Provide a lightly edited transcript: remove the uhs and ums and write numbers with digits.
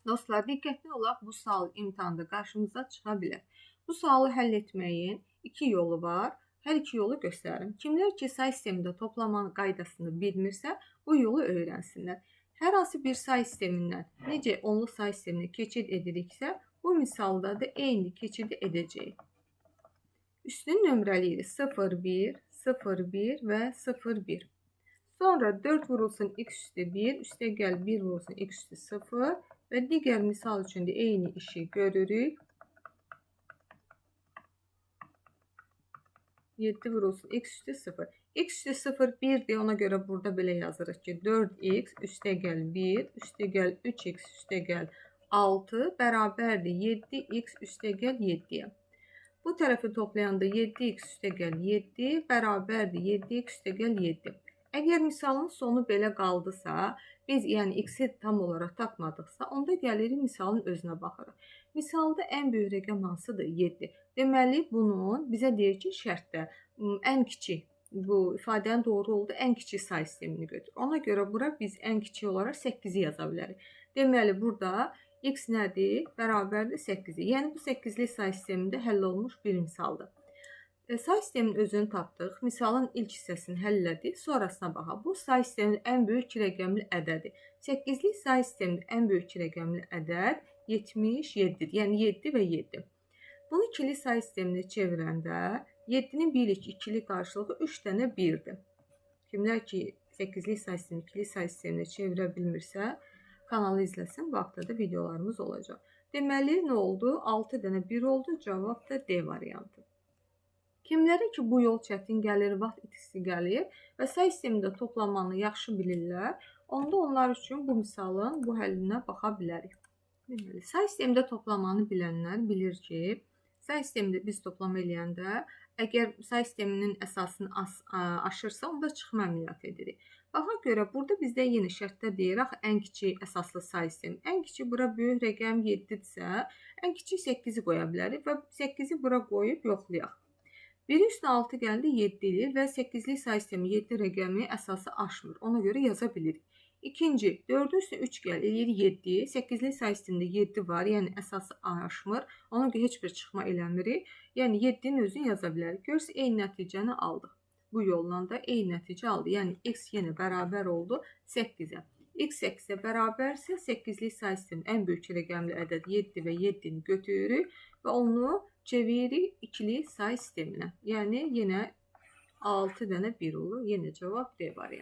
Dostlar, diqqətli olaq, bu sual imtahanda qarşımıza çıxa bilər. Bu sualı həll etməyin iki yolu var. Hər iki yolu göstərim. Kimlər ki, say sistemində toplama qaydasını bilmirsə, bu yolu öyrənsinlər. Hər hansı bir say sistemindən necə onlu say sisteminə keçid ediriksə, bu misalda da eyni keçidi edəcəyik. Üstünü nömrələyirik 0, 1, 0, 1 və 0, 1. Sonra 4 vurulsun x üstü 1, üstə gəl 1 vurulsun x üstü 0 və digər misal üçün də eyni işi görürük. 7 vurulsun x üstü 0. X üstü 0 1'dir, ona görə burada belə yazırıq ki 4x üstə gəl 1, üstə gəl 3x üstə gəl 6 bərabərdir 7x üstə gəl 7'ye. Bu tərəfi toplayanda 7x üstə gəl 7 bərabərdir 7x üstə gəl 7. Əgər misalın sonu belə qaldısa, biz yəni x-i tam olaraq tapmadıqsa, onda gəlirik misalın özünə baxırıq. Misalda ən böyük rəqəm hansıdır? 7. Deməli, bunun bizə deyir ki, şərtdə ən kiçik, bu ifadənin doğru olduğu ən kiçik say sistemini götür. Ona görə bura biz ən kiçik olaraq 8'i yaza bilərik. Deməli, burada x nədir? Bərabərdir 8'i. Yəni, bu 8'li say sistemində həll olmuş bir misaldır. Say sistemin özünü tapdıq. Misalın ilk hissəsini həll elədik. Sonrasına baxaq. Bu say sisteminin ən böyük rəqəmli ədədi. 8'li say sisteminin ən böyük rəqəmli ədəd 77'dir. Yəni 7 və 7. Bunu ikili say sisteminə çevirəndə 7'nin 1'lik ikili qarşılığı 3 dənə 1'dir. Kimlər ki 8'li say sistemini ikili say sisteminə çevirə bilmirsə, kanalı izləsin. Bu haqda da videolarımız olacaq. Deməli, nə oldu? 6 dənə 1 oldu. Cavab da D variantı. Kimlərə ki, bu yol çətin gəlir, vaxt itisi gəlir və say sistemində toplamanı yaxşı bilirlər, onda onlar üçün bu misalın bu həllinə baxa bilərik. Deməli, say sistemində toplamanı bilənlər bilir ki, say sistemində biz toplama eləyəndə, əgər say sisteminin əsasını aşırsa, onda çıxma əməliyyat edirik. Baxa görə, burada bizdə yeni şərtdə deyir, ən kiçik əsaslı say sistemi. Ən kiçik bura böyük rəqəm 7-dirsə, ən kiçik 8'i qoya bilərik və 8'i bura qoyub yoxlayaq. 1 üstə 6 gəldi 7 ilə və 8'li say sistemi 7 rəqəmi əsası aşmır. Ona görə yaza bilirik. İkinci, 4 üstə 3 gəlir 7. 8'li say sistemində 7 var, yəni əsası aşmır. Ona görə heç bir çıxma eləmirik. Yəni 7'nin özünü yaza bilərik. Görürsə, eyni nəticəni aldıq. Bu yolla da eyni nəticə aldı. Yəni x yenə bərabər oldu 8'ə. X 8'ə bərabərsə 8'li say sistemin ən böyük rəqəmli ədəd 7 və 7'ni götürürük və onu çeviririk ikili say sisteminə. Yəni yenə 6 dənə 1 olur. Yenə cavab D variantı.